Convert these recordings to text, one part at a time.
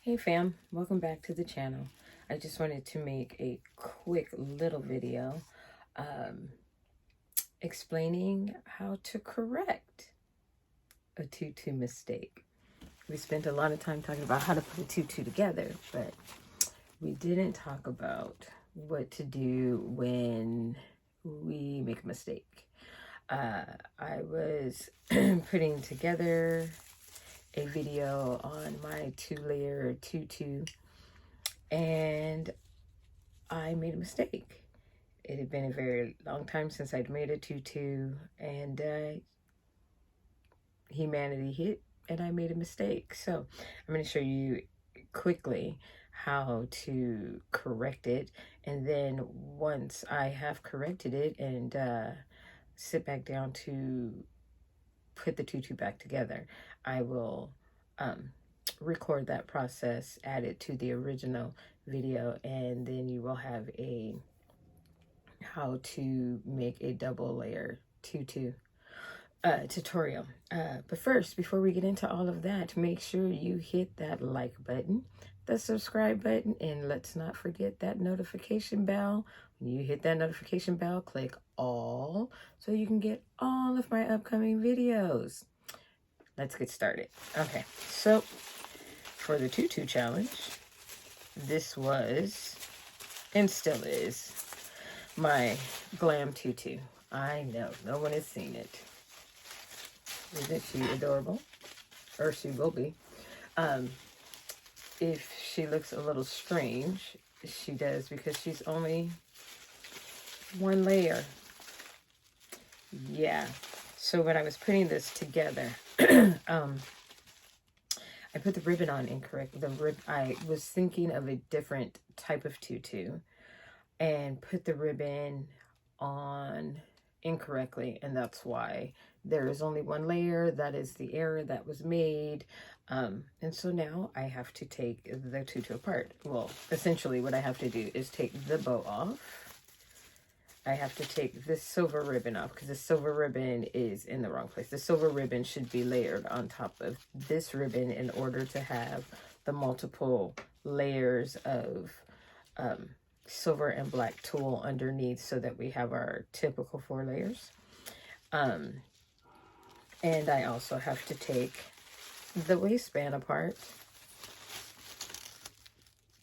Hey fam, welcome back to the channel. I just wanted to make a quick little video explaining how to correct a tutu mistake. We spent a lot of time talking about how to put a tutu together, but we didn't talk about what to do when we make a mistake. I was putting together a video on my 2-layer tutu and I made a mistake. It had been a very long time since I'd made a tutu, and humanity hit and I made a mistake. So I'm going to show you quickly how to correct it, and then once I have corrected it and sit back down to put the tutu back together, I will record that process, add it to the original video, and then you will have a how to make a double layer tutu tutorial. But first, before we get into all of that, make sure you hit that like button, the subscribe button, and let's not forget that notification bell. When you hit that notification bell, click all so you can get all of my upcoming videos. Let's get started. Okay, so for the tutu challenge, this was, and still is, my glam tutu. I know, no one has seen it. Isn't she adorable? Or she will be. If she looks a little strange, she does because she's only one layer. Yeah. So when I was putting this together, I put the ribbon on incorrect. I was thinking of a different type of tutu and put the ribbon on incorrectly, and that's why there is only one layer. That is the error that was made. And so now I have to take the tutu apart. Well, essentially what I have to do is take the bow off. I have to take this silver ribbon off because the silver ribbon is in the wrong place. The silver ribbon should be layered on top of this ribbon in order to have the multiple layers of silver and black tulle underneath so that we have our typical 4 layers. And I also have to take the waistband apart.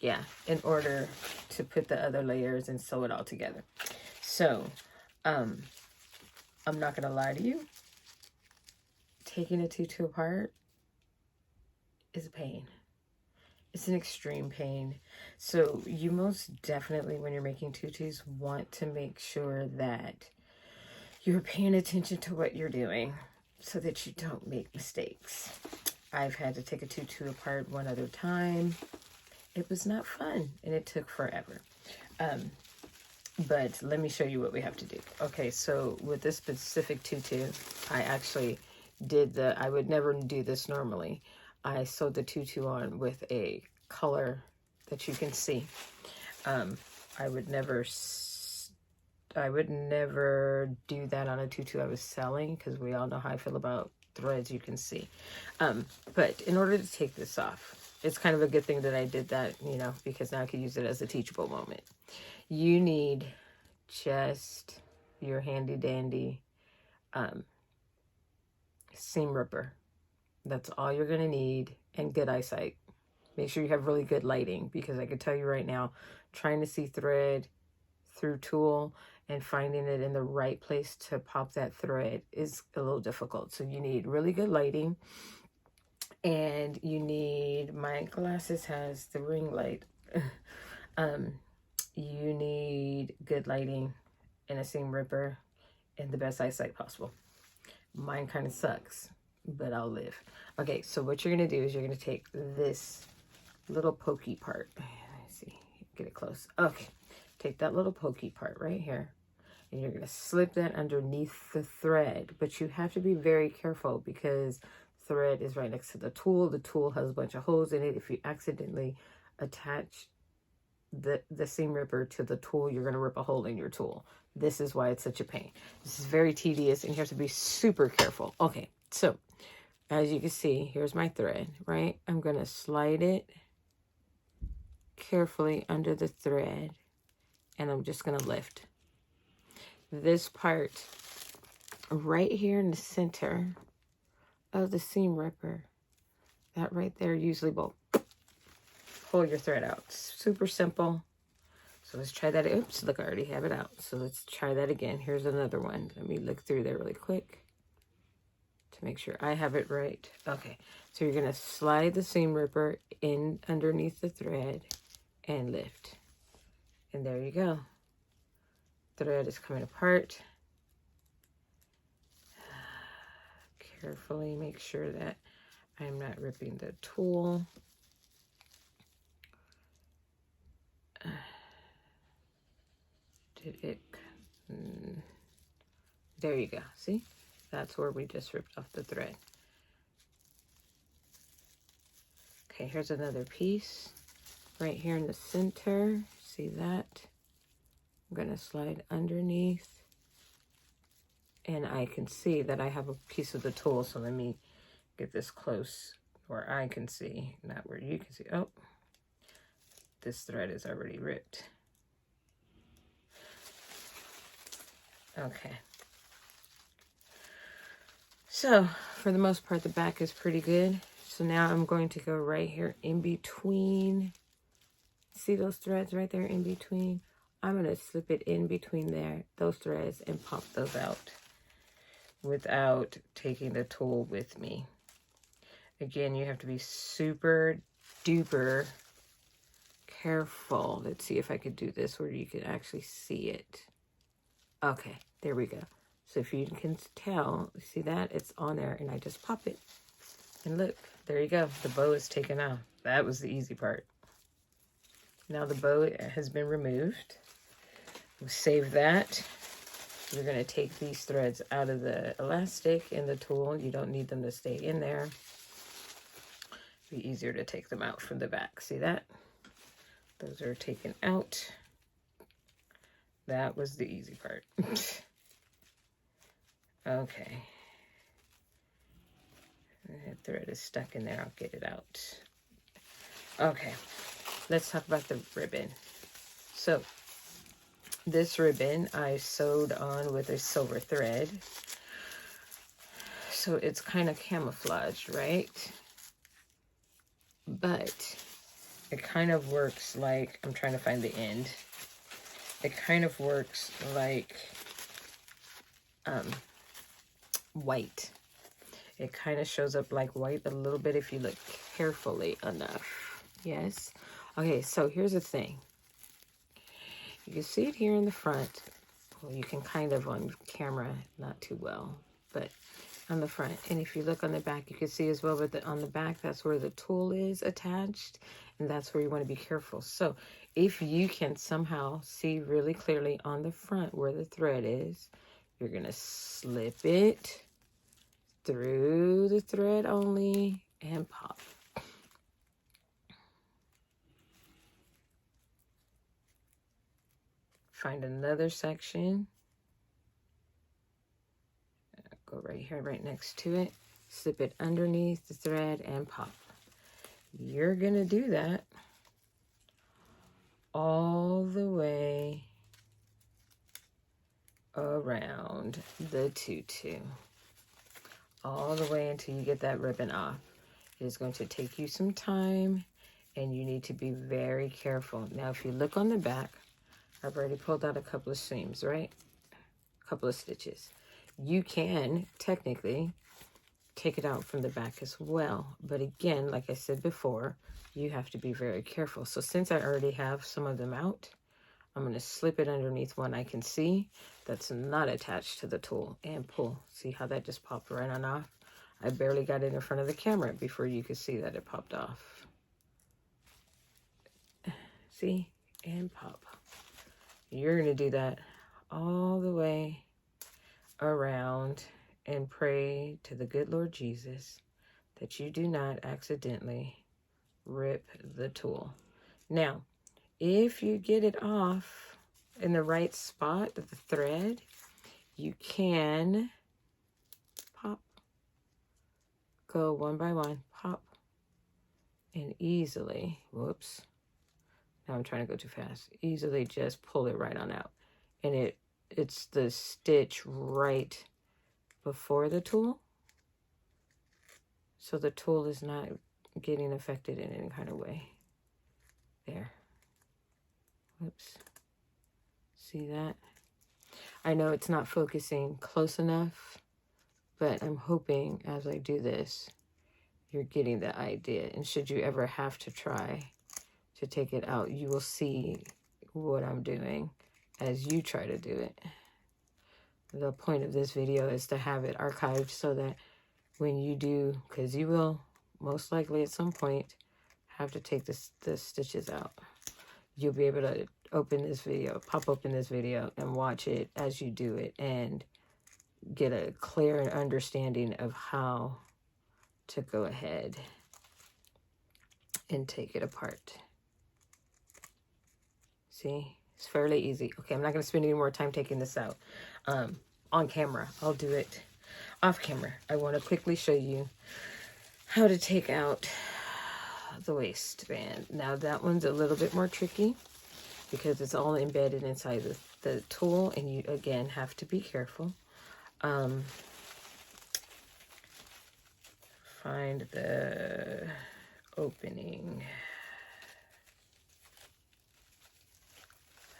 Yeah, in order to put the other layers and sew it all together. So, I'm not going to lie to you. Taking a tutu apart is a pain. It's an extreme pain. So you most definitely, when you're making tutus, want to make sure that you're paying attention to what you're doing so that you don't make mistakes. I've had to take a tutu apart one other time. It was not fun and it took forever. But let me show you what we have to do. Okay, so with this specific tutu, I actually did I would never do this normally. I sewed the tutu on with a color that you can see. I would never do that on a tutu I was selling because we all know how I feel about threads, you can see. But in order to take this off, it's kind of a good thing that I did that, you know, because now I could use it as a teachable moment. You need just your handy dandy seam ripper. That's all you're going to need, and good eyesight. Make sure you have really good lighting, because I can tell you right now, trying to see thread through tulle and finding it in the right place to pop that thread is a little difficult. So you need really good lighting, and you need, my glasses has the ring light. You need good lighting and a seam ripper and the best eyesight possible. Mine kind of sucks, but I'll live. Okay, so what you're going to do is you're going to take this little pokey part. Let's see, get it close. Okay, take that little pokey part right here, and you're going to slip that underneath the thread. But you have to be very careful because thread is right next to the tulle. The tulle has a bunch of holes in it. If you accidentally attach the seam ripper to the tulle, you're going to rip a hole in your tulle. This is why it's such a pain. This is very tedious and you have to be super careful. Okay, so as you can see, here's my thread, right? I'm going to slide it carefully under the thread, and I'm just going to lift. This part right here in the center of the seam ripper, that right there usually will pull your thread out. Super simple. So let's try that. Oops, look, I already have it out. So let's try that again. Here's another one. Let me look through there really quick to make sure I have it right. Okay, so you're gonna slide the seam ripper in underneath the thread and lift. And there you go. Thread is coming apart. Carefully make sure that I'm not ripping the tool. Did it? There you go. See? That's where we just ripped off the thread. Okay, here's another piece right here in the center. See that? I'm going to slide underneath. And I can see that I have a piece of the tool. So let me get this close where I can see, not where you can see. Oh, this thread is already ripped. Okay. So for the most part, the back is pretty good. So now I'm going to go right here in between. See those threads right there in between? I'm going to slip it in between there, those threads, and pop those out without taking the tool with me. Again, you have to be super duper careful. Let's see if I could do this where you can actually see it. Okay, there we go. So if you can tell, see that? It's on there, and I just pop it. And look, there you go. The bow is taken off. That was the easy part. Now the bow has been removed. We'll save that. You're going to take these threads out of the elastic and the tool. You don't need them to stay in there. Be easier to take them out from the back. See that? Those are taken out. That was the easy part. Okay. That thread is stuck in there. I'll get it out. Okay. Let's talk about the ribbon. So this ribbon I sewed on with a silver thread. So it's kind of camouflaged, right? But it kind of works like, I'm trying to find the end. It kind of works like white. It kind of shows up like white a little bit if you look carefully enough. Yes. Okay, so here's the thing. You can see it here in the front. Well, you can kind of on camera, not too well, but on the front. And if you look on the back, you can see as well, but on the back, that's where the tool is attached. And that's where you want to be careful. So if you can somehow see really clearly on the front where the thread is, you're going to slip it through the thread only and pop. Find another section. Go right here, right next to it. Slip it underneath the thread and pop. You're going to do that all the way around the tutu. All the way until you get that ribbon off. It is going to take you some time, and you need to be very careful. Now, if you look on the back, I've already pulled out a couple of seams, right? A couple of stitches. You can technically take it out from the back as well. But again, like I said before, you have to be very careful. So since I already have some of them out, I'm going to slip it underneath one I can see that's not attached to the tool and pull. See how that just popped right on off? I barely got it in front of the camera before you could see that it popped off. See? And pop. You're going to do that all the way around and pray to the good Lord Jesus that you do not accidentally rip the tool. Now, if you get it off in the right spot of the thread, you can pop, go one by one, pop, and easily, whoops, Now I'm trying to go too fast. Easily just pull it right on out. And it's the stitch right before the tool. So the tool is not getting affected in any kind of way. There. Whoops. See that? I know it's not focusing close enough, but I'm hoping as I do this, you're getting the idea. And should you ever have to try to take it out, you will see what I'm doing as you try to do it. The point of this video is to have it archived so that when you do, because you will most likely at some point have to take the stitches out, you'll be able to open this video, pop open this video and watch it as you do it and get a clear understanding of how to go ahead and take it apart. See, it's fairly easy. Okay, I'm not going to spend any more time taking this out on camera. I'll do it off camera. I want to quickly show you how to take out the waistband. Now that one's a little bit more tricky because it's all embedded inside the tool, and you again have to be careful. Find the opening.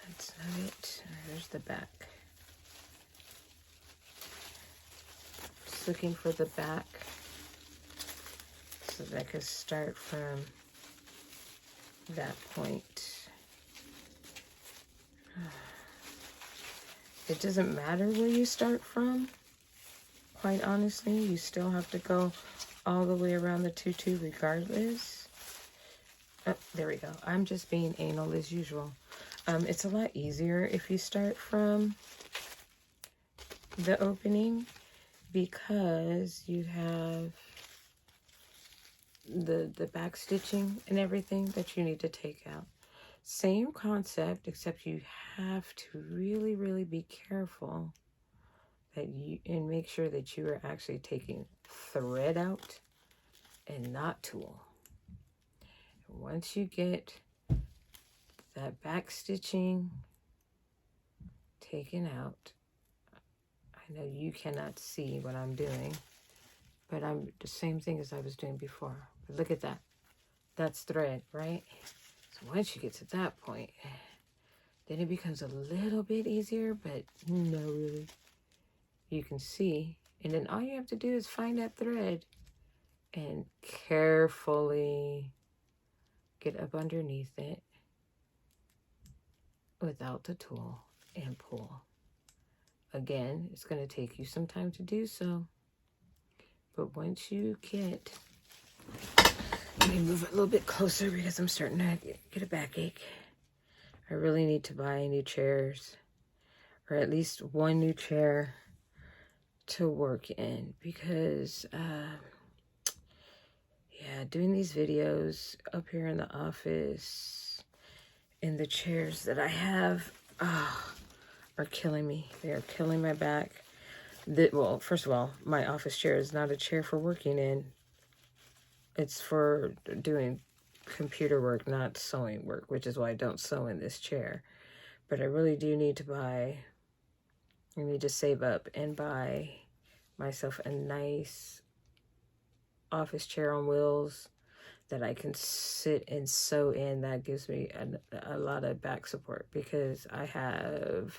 That's not it. There's the back. Just looking for the back so that I can start from that point. It doesn't matter where you start from, quite honestly. You still have to go all the way around the tutu regardless. Oh, there we go. I'm just being anal as usual. It's a lot easier if you start from the opening because you have the back stitching and everything that you need to take out. Same concept, except you have to really, really be careful that and make sure that you are actually taking thread out and not tool. Once you get that back stitching taken out, I know you cannot see what I'm doing, but I'm the same thing as I was doing before. But look at that. That's thread, right? So once you get to that point, then it becomes a little bit easier, but no, really. You can see, and then all you have to do is find that thread and carefully get up underneath it without the tool and pull. Again, it's going to take you some time to do so, but once you get, let me move it a little bit closer because I'm starting to get a backache. I really need to buy new chairs, or at least one new chair to work in, because yeah, doing these videos up here in the office and the chairs that I have are killing me. They are killing my back. Well, first of all, my office chair is not a chair for working in. It's for doing computer work, not sewing work, which is why I don't sew in this chair. But I really do need to buy, I need to save up and buy myself a nice office chair on wheels that I can sit and sew in. That gives me a lot of back support because I have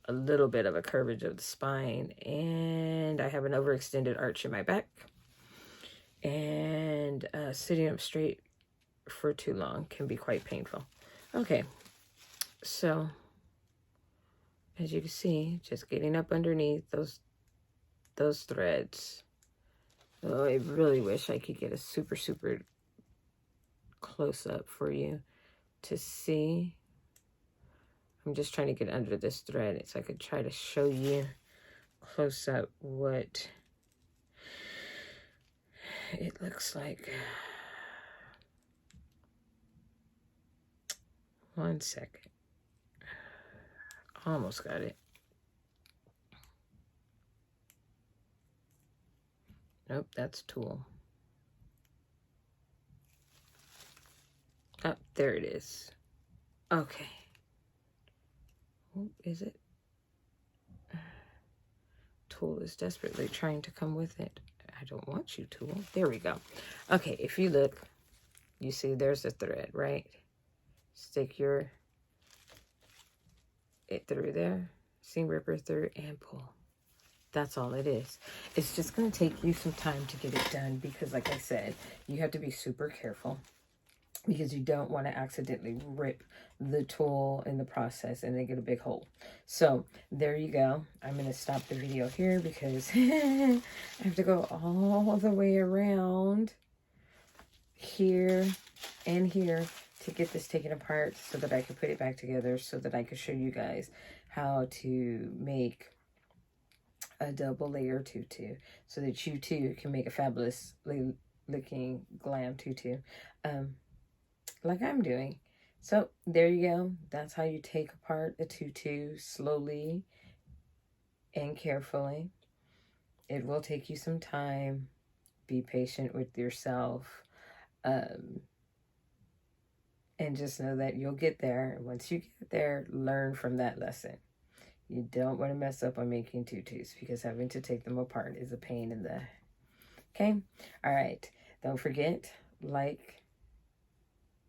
a little bit of a curvage of the spine and I have an overextended arch in my back, and sitting up straight for too long can be quite painful. Okay, so as you can see, just getting up underneath those threads. Oh, I really wish I could get a super close up for you to see. I'm just trying to get under this thread so I could try to show you close up what it looks like. 1 second. Almost got it. Nope, that's tool. Oh, there it is. Okay. Oh, is it? Tool is desperately trying to come with it. I don't want you, Tool. There we go. Okay, if you look, you see there's a thread, right? Stick your it through there, seam ripper through, and pull. That's all it is. It's just going to take you some time to get it done because, like I said, you have to be super careful because you don't want to accidentally rip the tool in the process and then get a big hole. So there you go. I'm going to stop the video here because I have to go all the way around here and here to get this taken apart so that I can put it back together so that I can show you guys how to make a double layer tutu so that you too can make a fabulous looking glam tutu like I'm doing. So there you go. That's how you take apart a tutu slowly and carefully. It will take you some time. Be patient with yourself. And just know that you'll get there. Once you get there, learn from that lesson. You don't want to mess up on making tutus because having to take them apart is a pain in the... Okay? All right. Don't forget, like,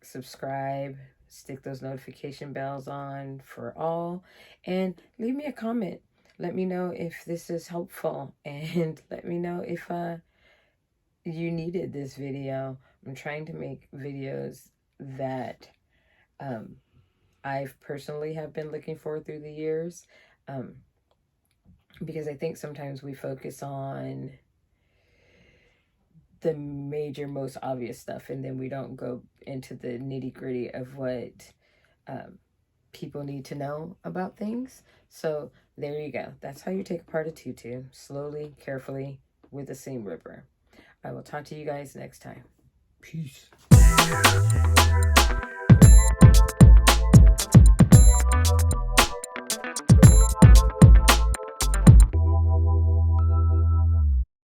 subscribe, stick those notification bells on for all, and leave me a comment. Let me know if this is helpful, and let me know if you needed this video. I'm trying to make videos that I've personally have been looking for through the years, because I think sometimes we focus on the major, most obvious stuff, and then we don't go into the nitty-gritty of what people need to know about things. So there you go. That's how you take apart a tutu, slowly, carefully, with a seam ripper. I will talk to you guys next time. Peace.